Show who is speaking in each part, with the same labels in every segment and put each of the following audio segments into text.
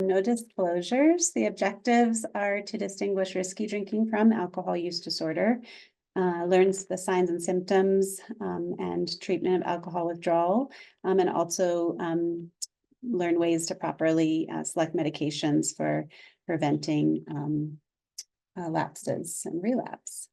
Speaker 1: No disclosures. The objectives are to distinguish risky drinking from alcohol use disorder, learns the signs and symptoms and treatment of alcohol withdrawal, and also learn ways to properly select medications for preventing lapses and relapse.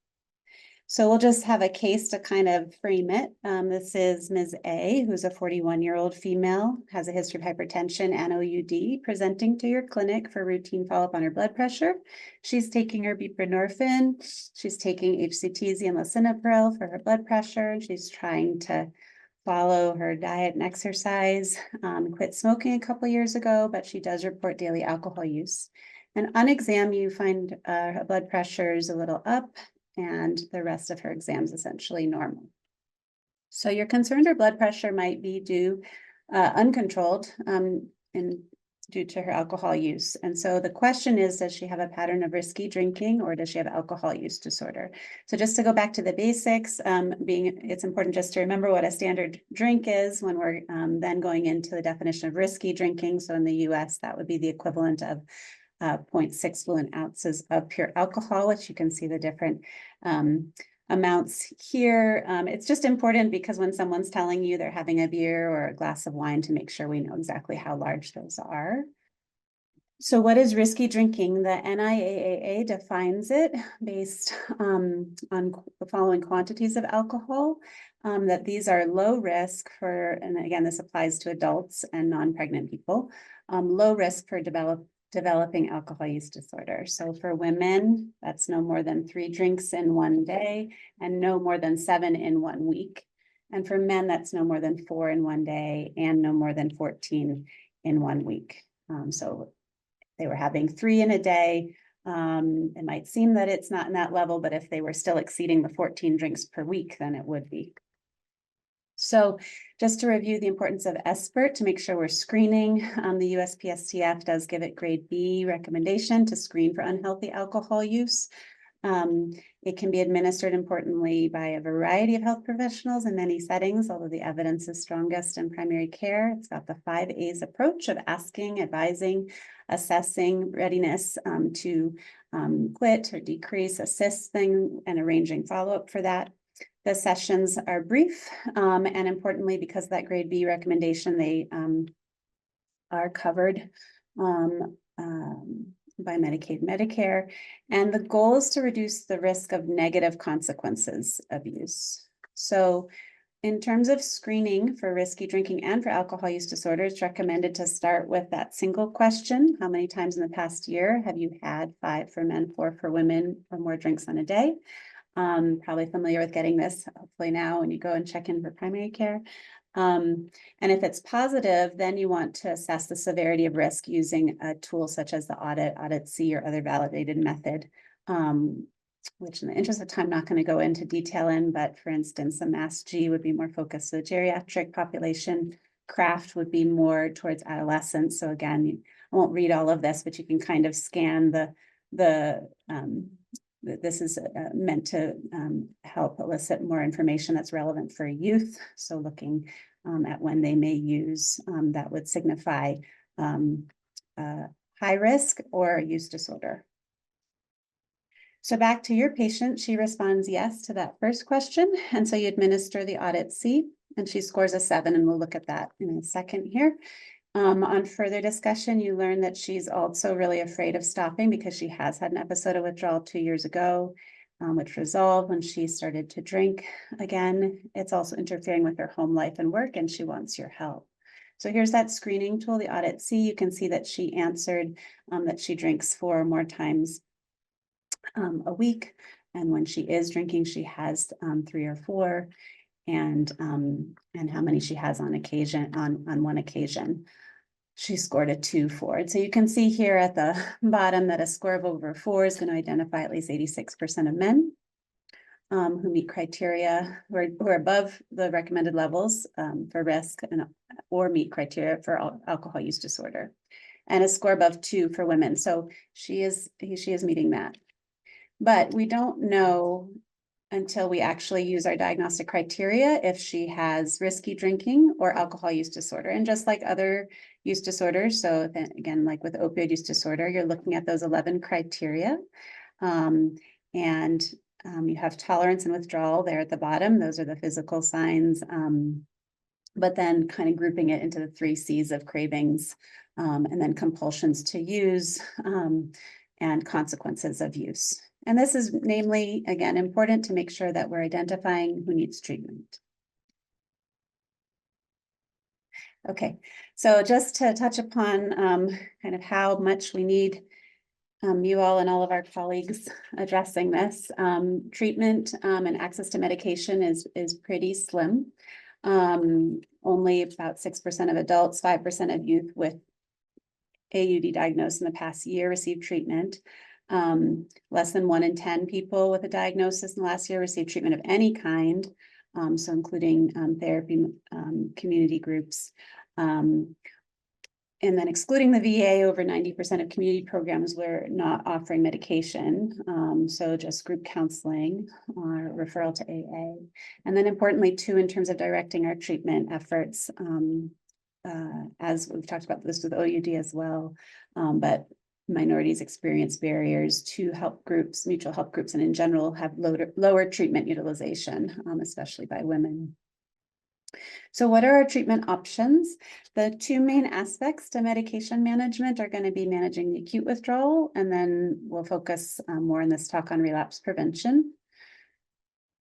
Speaker 1: So we'll just have a case to kind of frame it. This is Ms. A, who's a 41-year-old female, has a history of hypertension and OUD, presenting to your clinic for routine follow-up on her blood pressure. She's taking her buprenorphine. She's taking HCTZ and lisinopril for her blood pressure, and she's trying to follow her diet and exercise, quit smoking a couple years ago, but she does report daily alcohol use. And on exam, you find her blood pressure is a little up, and the rest of her exams essentially normal. So you're concerned her blood pressure might be due uncontrolled and due to her alcohol use. And so the question is, does she have a pattern of risky drinking or does she have alcohol use disorder? So just to go back to the basics, it's important just to remember what a standard drink is when we're then going into the definition of risky drinking. So in the US, that would be the equivalent of 0.6 fluid ounces of pure alcohol, which you can see the different amounts here. It's just important because when someone's telling you they're having a beer or a glass of wine, to make sure we know exactly how large those are. So what is risky drinking? The NIAAA defines it based on the following quantities of alcohol, that these are low risk for, and again, this applies to adults and non-pregnant people, low risk for developing alcohol use disorder. So for women, that's no more than 3 drinks in one day and no more than 7 in 1 week. And for men, that's no more than 4 in one day and no more than 14 in 1 week. So they were having 3 in a day. It might seem that it's not in that level, but if they were still exceeding the 14 drinks per week, then it would be. So just to review the importance of SBIRT to make sure we're screening, the USPSTF does give it grade B recommendation to screen for unhealthy alcohol use. It can be administered importantly by a variety of health professionals in many settings, although the evidence is strongest in primary care. It's got the 5 A's approach of asking, advising, assessing, readiness to quit or decrease, assisting, and arranging follow-up for that. The sessions are brief, and importantly, because of that grade B recommendation, they are covered by Medicaid, Medicare, and the goal is to reduce the risk of negative consequences of use. So in terms of screening for risky drinking and for alcohol use disorder, it's recommended to start with that single question. How many times in the past year have you had 5 for men, 4 for women, or more drinks on a day? Probably familiar with getting this, hopefully now when you go and check in for primary care. And if it's positive, then you want to assess the severity of risk using a tool such as the Audit C, or other validated method, which in the interest of time, I'm not going to go into detail in, but for instance, the MASS-G would be more focused on the geriatric population. CRAFT would be more towards adolescents. So again, I won't read all of this, but you can kind of scan this is meant to help elicit more information that's relevant for youth. So looking at when they may use, that would signify high risk or use disorder. So back to your patient, she responds yes to that first question. And so you administer the Audit C, and she scores a 7, and we'll look at that in a second here. On further discussion, you learn that she's also really afraid of stopping because she has had an episode of withdrawal 2 years ago, which resolved when she started to drink again. It's also interfering with her home life and work, and she wants your help. So here's that screening tool, the Audit C. You can see that she answered that she drinks 4 or more times a week. And when she is drinking, she has 3 or 4, and how many she has on one occasion. She scored a 2 for it. So you can see here at the bottom that a score of over 4 is going to identify at least 86% of men who meet criteria, who are above the recommended levels for risk, or meet criteria for alcohol use disorder, and a score above 2 for women. So she is meeting that. But we don't know until we actually use our diagnostic criteria if she has risky drinking or alcohol use disorder. And just like other use disorders, so then again, like with opioid use disorder, you're looking at those 11 criteria. And you have tolerance and withdrawal there at the bottom. Those are the physical signs. But then kind of grouping it into the 3 C's of cravings, and then compulsions to use, and consequences of use. And this is namely, again, important to make sure that we're identifying who needs treatment. Okay, so just to touch upon kind of how much we need you all and all of our colleagues addressing this. Treatment and access to medication is pretty slim. Only about 6% of adults, 5% of youth with AUD diagnosed in the past year received treatment. Less than 1 in 10 people with a diagnosis in the last year received treatment of any kind, so including therapy, community groups. And then excluding the VA, over 90% of community programs were not offering medication. So just group counseling or referral to AA. And then importantly too, in terms of directing our treatment efforts, as we've talked about this with OUD as well, but minorities experience barriers to help groups, mutual help groups, and in general have lower treatment utilization, especially by women. So what are our treatment options? The 2 main aspects to medication management are going to be managing the acute withdrawal, and then we'll focus more in this talk on relapse prevention.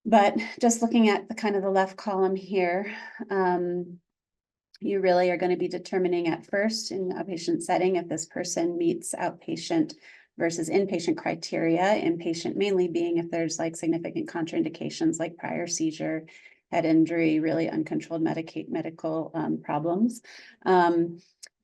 Speaker 1: But just looking at the kind of the left column here, you really are going to be determining at first in a patient setting if this person meets outpatient versus inpatient criteria. Inpatient mainly being if there's like significant contraindications like prior seizure, head injury, really uncontrolled medical problems.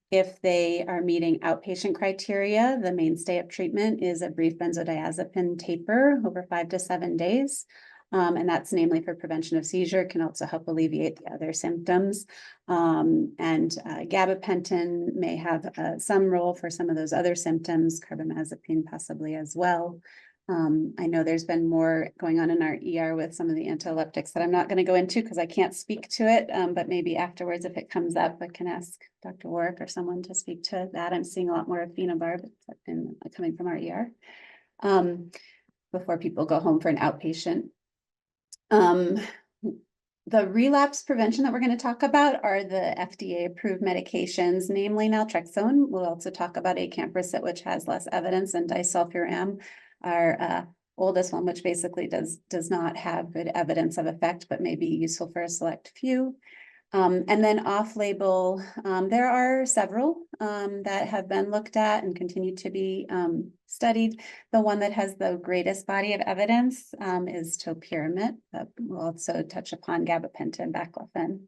Speaker 1: If they are meeting outpatient criteria, the mainstay of treatment is a brief benzodiazepine taper over 5 to 7 days. And that's namely for prevention of seizure, can also help alleviate the other symptoms. Gabapentin may have some role for some of those other symptoms, carbamazepine possibly as well. I know there's been more going on in our ER with some of the anti-epileptics that I'm not going to go into because I can't speak to it, but maybe afterwards if it comes up, I can ask Dr. Warwick or someone to speak to that. I'm seeing a lot more of phenobarb coming from our ER before people go home for an outpatient. The relapse prevention that we're going to talk about are the FDA approved medications, namely naltrexone. We'll also talk about acamprosate, which has less evidence, and disulfiram, our oldest one, which basically does not have good evidence of effect, but may be useful for a select few. And then off-label, there are several that have been looked at and continue to be studied. The one that has the greatest body of evidence is topiramate, but we'll also touch upon gabapentin, baclofen.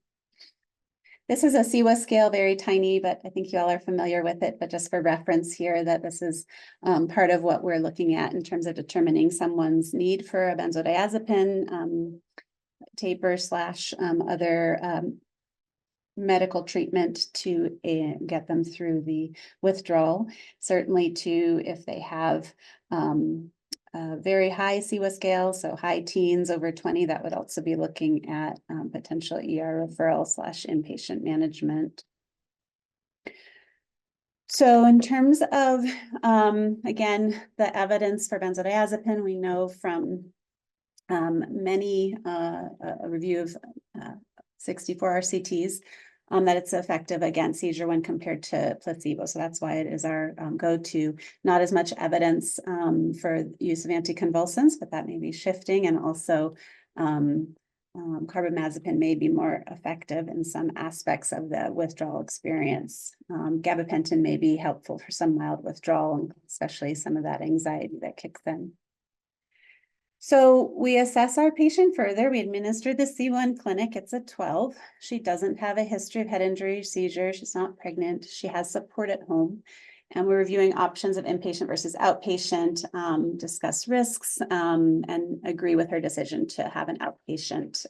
Speaker 1: This is a CWA scale, very tiny, but I think you all are familiar with it, but just for reference here, that this is part of what we're looking at in terms of determining someone's need for a benzodiazepine taper / other medical treatment to get them through the withdrawal. Certainly too, if they have a very high CWA scale, so high teens over 20, that would also be looking at potential ER referral / inpatient management. So in terms of, again, the evidence for benzodiazepine, we know from many, a review of 64 RCTs, that it's effective against seizure when compared to placebo. So that's why it is our go-to. Not as much evidence for use of anticonvulsants, but that may be shifting. And also carbamazepine may be more effective in some aspects of the withdrawal experience. Gabapentin may be helpful for some mild withdrawal, especially some of that anxiety that kicks in. So we assess our patient further. We administer the C1 clinic. It's a 12. She doesn't have a history of head injury, seizure. She's not pregnant. She has support at home. And we're reviewing options of inpatient versus outpatient, discuss risks, and agree with her decision to have an outpatient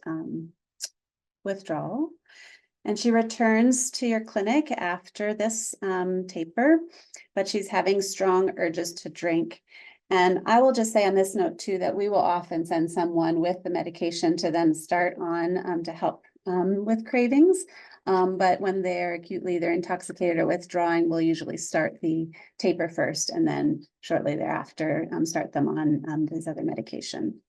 Speaker 1: withdrawal. And she returns to your clinic after this taper, but she's having strong urges to drink. And I will just say on this note too, that we will often send someone with the medication to then start on to help with cravings. But when they're acutely either intoxicated or withdrawing, we'll usually start the taper first and then shortly thereafter start them on this other medication.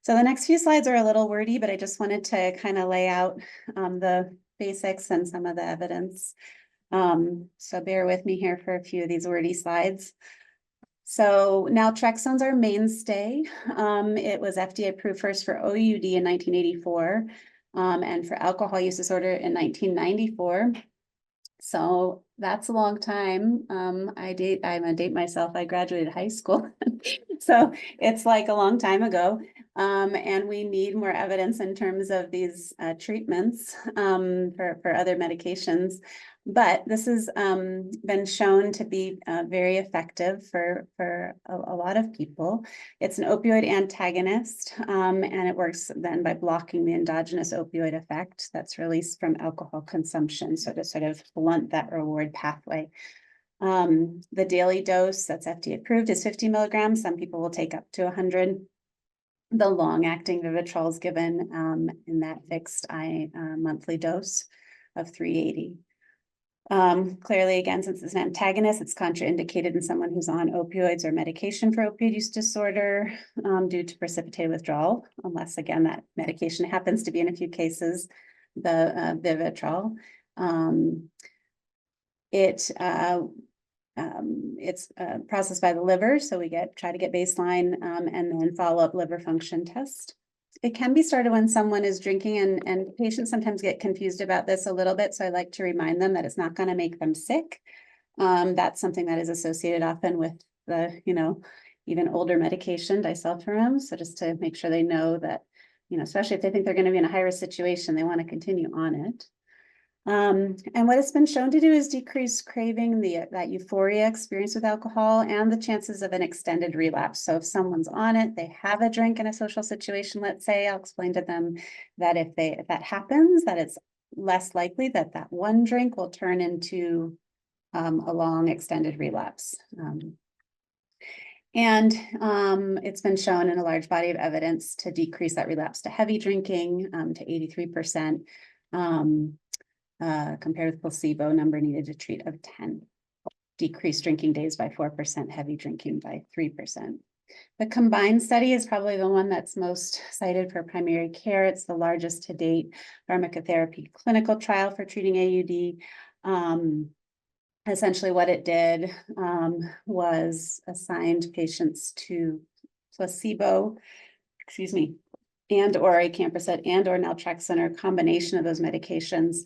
Speaker 1: So the next few slides are a little wordy, but I just wanted to kind of lay out the basics and some of the evidence. So bear with me here for a few of these wordy slides. So naltrexone's our mainstay. It was FDA approved first for OUD in 1984 and for alcohol use disorder in 1994. So that's a long time. I'm gonna date myself. I graduated high school. So it's like a long time ago. And we need more evidence in terms of these treatments for other medications. But this has been shown to be very effective for a lot of people. It's an opioid antagonist, and it works then by blocking the endogenous opioid effect that's released from alcohol consumption. So to sort of blunt that reward pathway. The daily dose that's FDA approved is 50 milligrams. Some people will take up to 100. The long-acting Vivitrol is given in that fixed monthly dose of 380. Clearly, again, since it's an antagonist, it's contraindicated in someone who's on opioids or medication for opioid use disorder due to precipitated withdrawal, unless, again, that medication happens to be, in a few cases, the Vivitrol. It's processed by the liver, so we try to get baseline and then follow-up liver function test. It can be started when someone is drinking, and patients sometimes get confused about this a little bit, so I like to remind them that it's not going to make them sick. That's something that is associated often with the, even older medication, disulfiram. So just to make sure they know that, especially if they think they're going to be in a high-risk situation, they want to continue on it. And what it's been shown to do is decrease craving, that euphoria experience with alcohol, and the chances of an extended relapse. So if someone's on it, they have a drink in a social situation, let's say, I'll explain to them that if that happens, that it's less likely that one drink will turn into a long extended relapse. It's been shown in a large body of evidence to decrease that relapse to heavy drinking to 83%. Compared with placebo, number needed to treat of 10. Decreased drinking days by 4%, heavy drinking by 3%. The combined study is probably the one that's most cited for primary care. It's the largest to date pharmacotherapy clinical trial for treating AUD. Essentially what it did was assigned patients to placebo, and or acamprosate and or naltrexone, or a combination of those medications.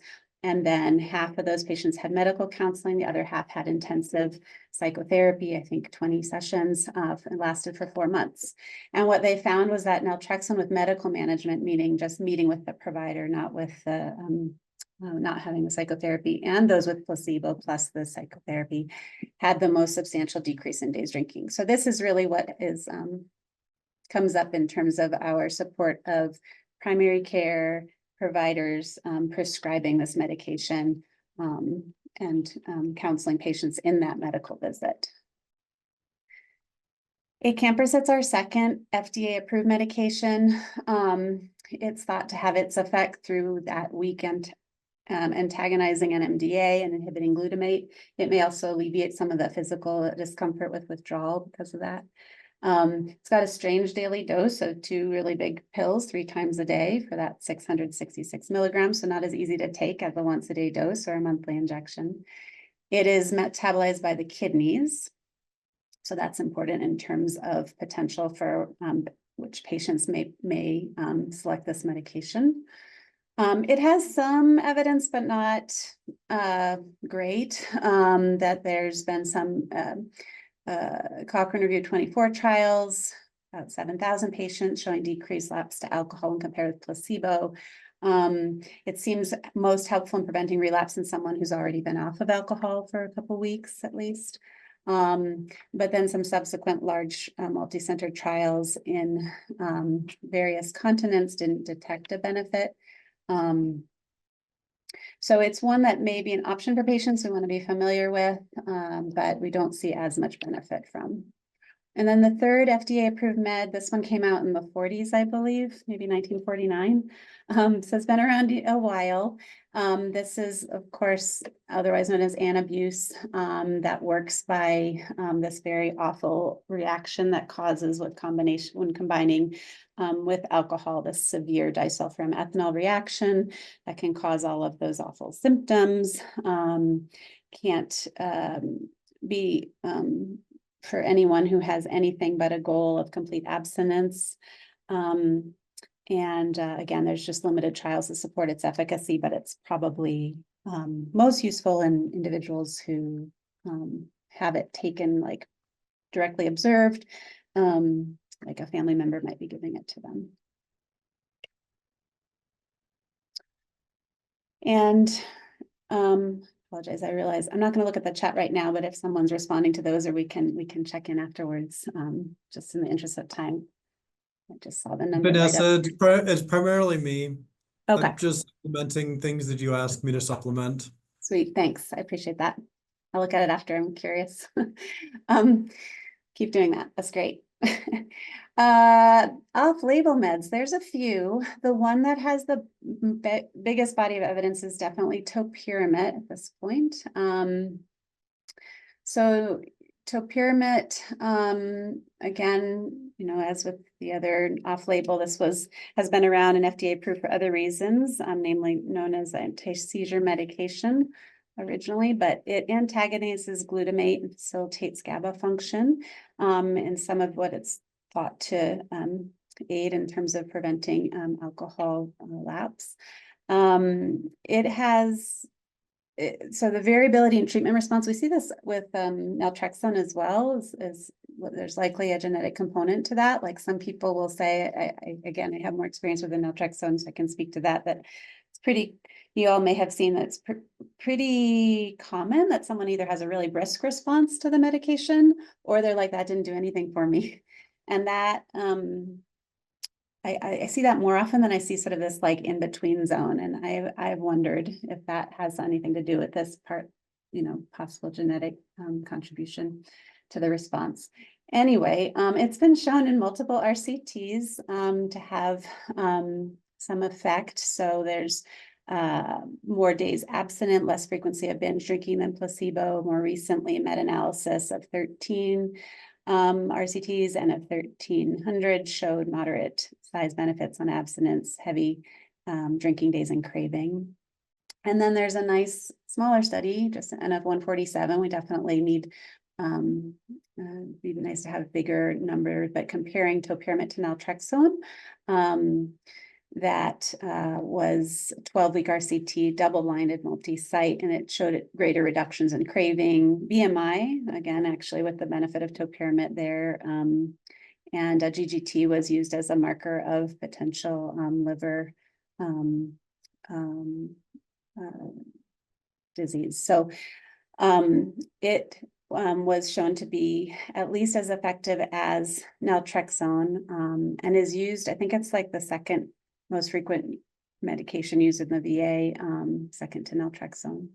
Speaker 1: And then half of those patients had medical counseling. The other half had intensive psychotherapy, I think 20 sessions, and lasted for 4 months. And what they found was that naltrexone with medical management, meaning just meeting with the provider, not with the, not having the psychotherapy, and those with placebo plus the psychotherapy, had the most substantial decrease in days drinking. So this is really what is comes up in terms of our support of primary care providers prescribing this medication and counseling patients in that medical visit. Acamprosate's our second FDA-approved medication. It's thought to have its effect through that weekend antagonizing NMDA and inhibiting glutamate. It may also alleviate some of the physical discomfort with withdrawal because of that. It's got a strange daily dose of 2 really big pills 3 times a day for that 666 milligrams. So not as easy to take as a once a day dose or a monthly injection. It is metabolized by the kidneys. So that's important in terms of potential for which patients may select this medication. It has some evidence, but not great, that there's been some Cochrane reviewed 24 trials, about 7,000 patients showing decreased lapse to alcohol when compared with placebo. It seems most helpful in preventing relapse in someone who's already been off of alcohol for a couple weeks at least. But then some subsequent large multi-center trials in various continents didn't detect a benefit. So it's one that may be an option for patients we want to be familiar with, but we don't see as much benefit from. And then the third FDA-approved med, this one came out in the 40s, I believe, maybe 1949. So it's been around a while. This is, of course, otherwise known as anabuse, that works by this very awful reaction that causes when combining with alcohol, this severe disulfiram ethanol reaction that can cause all of those awful symptoms. Can't be for anyone who has anything but a goal of complete abstinence. Again, there's just limited trials to support its efficacy, but it's probably most useful in individuals who have it taken, like directly observed, like a family member might be giving it to them. And apologize, I realize I'm not going to look at the chat right now, but if someone's responding to those, or we can check in afterwards, just in the interest of time. I just saw the number.
Speaker 2: Vanessa, it's primarily me.
Speaker 1: Okay.
Speaker 2: I'm just supplementing things that you asked me to supplement.
Speaker 1: Sweet, thanks. I appreciate that. I'll look at it after. I'm curious. Keep doing that. That's great. Off-label meds, there's a few. The one that has the biggest body of evidence is definitely topiramate at this point. So topiramate, again, as with the other off-label, this has been around and FDA approved for other reasons, namely known as anti-seizure medication originally, but it antagonizes glutamate and facilitates GABA function, and some of what it's thought to aid in terms of preventing alcohol lapse. It has so the variability in treatment response, we see this with naltrexone as well, is there's likely a genetic component to that. Like some people will say, again, I have more experience with the naltrexone, so I can speak to that, that it's pretty, you all may have seen that it's pretty common that someone either has a really brisk response to the medication, or they're like, that didn't do anything for me. And that, I see that more often than I see sort of this like in between zone. And I've wondered if that has anything to do with this part, possible genetic contribution to the response. Anyway, it's been shown in multiple RCTs to have some effect. So there's more days abstinent, less frequency of binge drinking than placebo. More recently, meta-analysis of 13 RCTs and of 1,300 showed moderate size benefits on abstinence, heavy drinking days, and craving. And then there's a nice smaller study, just an N of 147. We definitely need, be nice to have a bigger number, but comparing topiramate to naltrexone, that was 12-week RCT, double-blinded, multi-site, and it showed greater reductions in craving, BMI, again, actually with the benefit of topiramate there, and GGT was used as a marker of potential liver disease. So it was shown to be at least as effective as naltrexone, and is used, I think it's like the second most frequent medication used in the VA, second to naltrexone.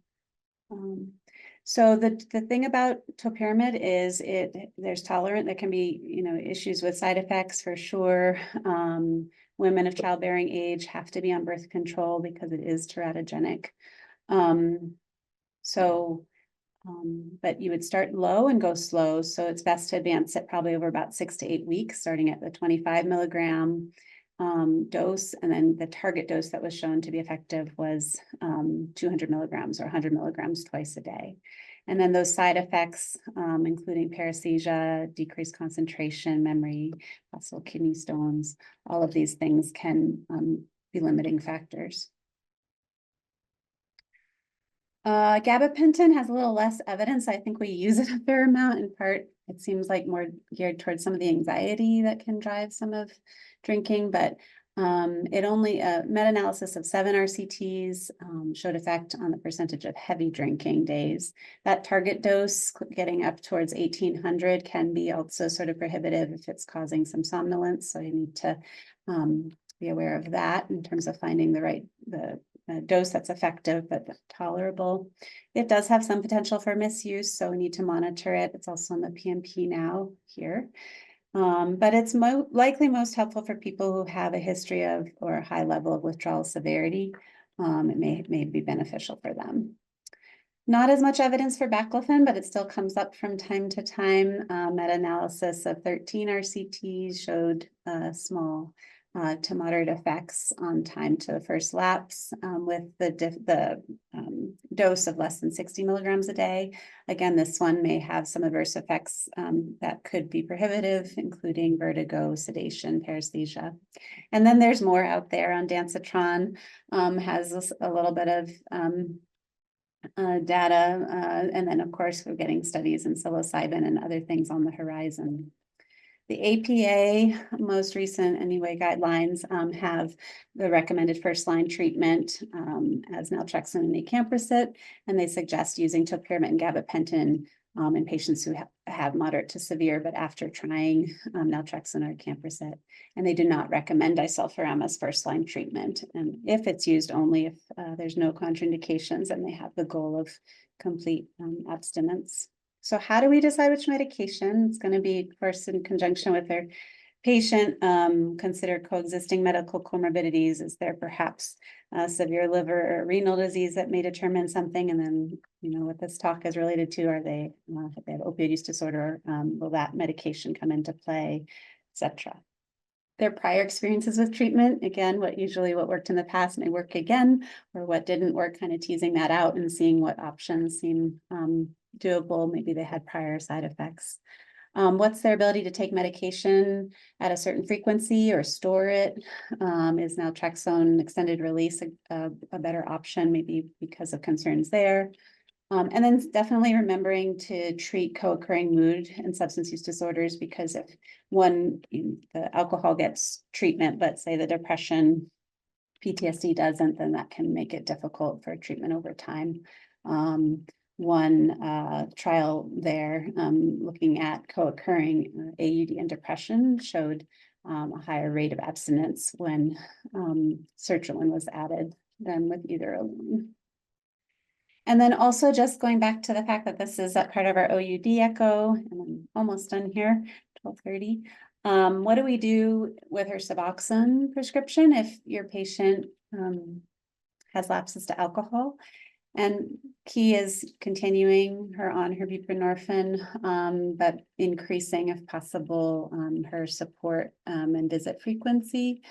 Speaker 1: So the thing about topiramate is there's tolerant, there can be, issues with side effects for sure. Women of childbearing age have to be on birth control because it is teratogenic. But you would start low and go slow. So it's best to advance it probably over about 6 to 8 weeks, starting at the 25 milligram dose, and then the target dose that was shown to be effective was 200 milligrams or 100 milligrams twice a day. And then those side effects, including paresthesia, decreased concentration, memory, possible kidney stones, all of these things can be limiting factors. Gabapentin has a little less evidence. I think we use it a fair amount. In part, it seems like more geared towards some of the anxiety that can drive some of drinking, but it only, meta-analysis of 7 RCTs showed effect on the percentage of heavy drinking days. That target dose, getting up towards 1,800, can be also sort of prohibitive if it's causing some somnolence. So you need to be aware of that in terms of finding the a dose that's effective but tolerable. It does have some potential for misuse, so we need to monitor it. It's also in the PMP now here. But it's likely most helpful for people who have a history of or a high level of withdrawal severity. It may be beneficial for them. Not as much evidence for baclofen, but it still comes up from time to time. Meta-analysis of 13 RCTs showed small to moderate effects on time to the first lapse with the dose of less than 60 milligrams a day. Again, this one may have some adverse effects that could be prohibitive, including vertigo, sedation, paresthesia. And then there's more out there on Dancetron, has a little bit of data, and then of course we're getting studies in psilocybin and other things on the horizon. The APA, most recent anyway, guidelines have the recommended first-line treatment as naltrexone and acamprosate, and they suggest using topiramate and gabapentin in patients who have moderate to severe, but after trying naltrexone or acamprosate. And they do not recommend disulfiram as first-line treatment. And if it's used only if there's no contraindications and they have the goal of complete abstinence. So how do we decide which medication? It's going to be, of course, in conjunction with their patient, consider coexisting medical comorbidities. Is there perhaps severe liver or renal disease that may determine something? And then, what this talk is related to, are they, if they have opioid use disorder, will that medication come into play, etc. Their prior experiences with treatment, again, what worked in the past may work again, or what didn't work, kind of teasing that out and seeing what options seem doable. Maybe they had prior side effects. What's their ability to take medication at a certain frequency or store it? Is naltrexone extended release a better option, maybe because of concerns there? And then definitely remembering to treat co-occurring mood and substance use disorders, because if the alcohol gets treatment, but say the depression, PTSD doesn't, then that can make it difficult for treatment over time. One trial there looking at co-occurring AUD and depression showed a higher rate of abstinence when sertraline was added than with either alone. And then also just going back to the fact that this is a part of our OUD echo, and I'm almost done here, 12:30. What do we do with her Suboxone prescription if your patient has lapses to alcohol? And key is continuing her on her buprenorphine, but increasing, if possible, her support and visit frequency.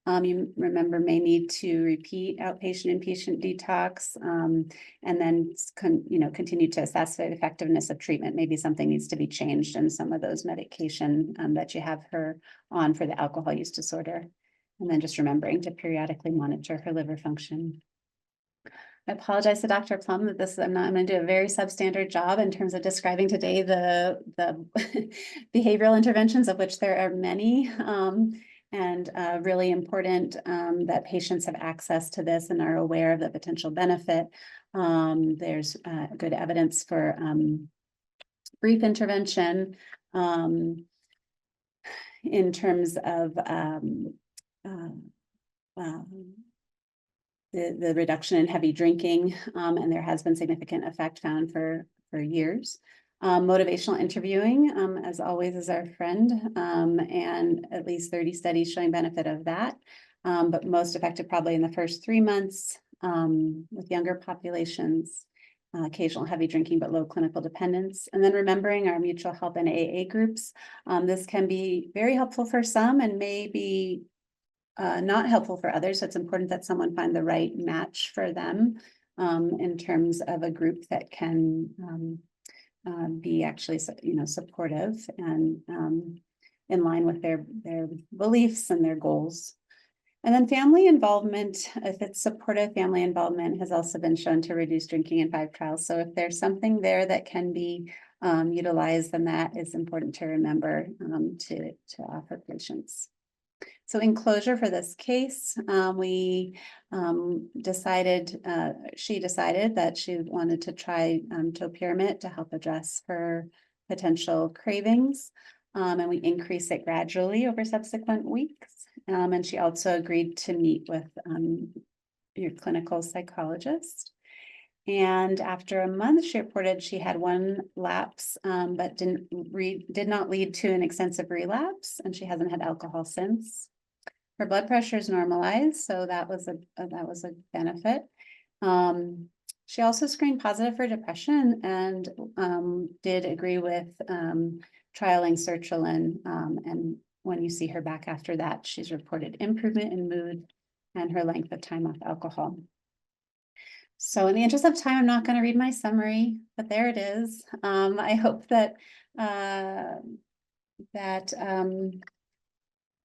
Speaker 1: You remember may need to repeat outpatient and patient detox, and then continue to assess the effectiveness of treatment. Maybe something needs to be changed in some of those medication that you have her on for the alcohol use disorder. And then just remembering to periodically monitor her liver function. I apologize to Dr. Plum that I'm going to do a very substandard job in terms of describing today the behavioral interventions, of which there are many. And really important that patients have access to this and are aware of the potential benefit. There's good evidence for brief intervention in terms of the reduction in heavy drinking, and there has been significant effect found for years. Motivational interviewing, as always, is our friend, and at least 30 studies showing benefit of that, but most effective probably in the first 3 months with younger populations, occasional heavy drinking, but low clinical dependence. And then remembering our mutual help and AA groups. This can be very helpful for some and maybe not helpful for others. So it's important that someone find the right match for them in terms of a group that can be actually, supportive and in line with their beliefs and their goals. And then family involvement, if it's supportive, family involvement has also been shown to reduce drinking in 5 trials. So if there's something there that can be utilized, then that is important to remember to offer patients. So in closure for this case, she decided that she wanted to try topiramate to help address her potential cravings, and we increase it gradually over subsequent weeks. And she also agreed to meet with your clinical psychologist. And after a month, she reported she had one lapse, but did not lead to an extensive relapse, and she hasn't had alcohol since. Her blood pressure is normalized, so that was a benefit. She also screened positive for depression and did agree with trialing sertraline. And when you see her back after that, she's reported improvement in mood and her length of time off alcohol. So in the interest of time, I'm not going to read my summary, but there it is. I hope that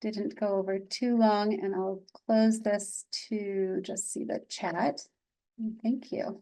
Speaker 1: didn't go over too long, and I'll close this to just see the chat. Thank you.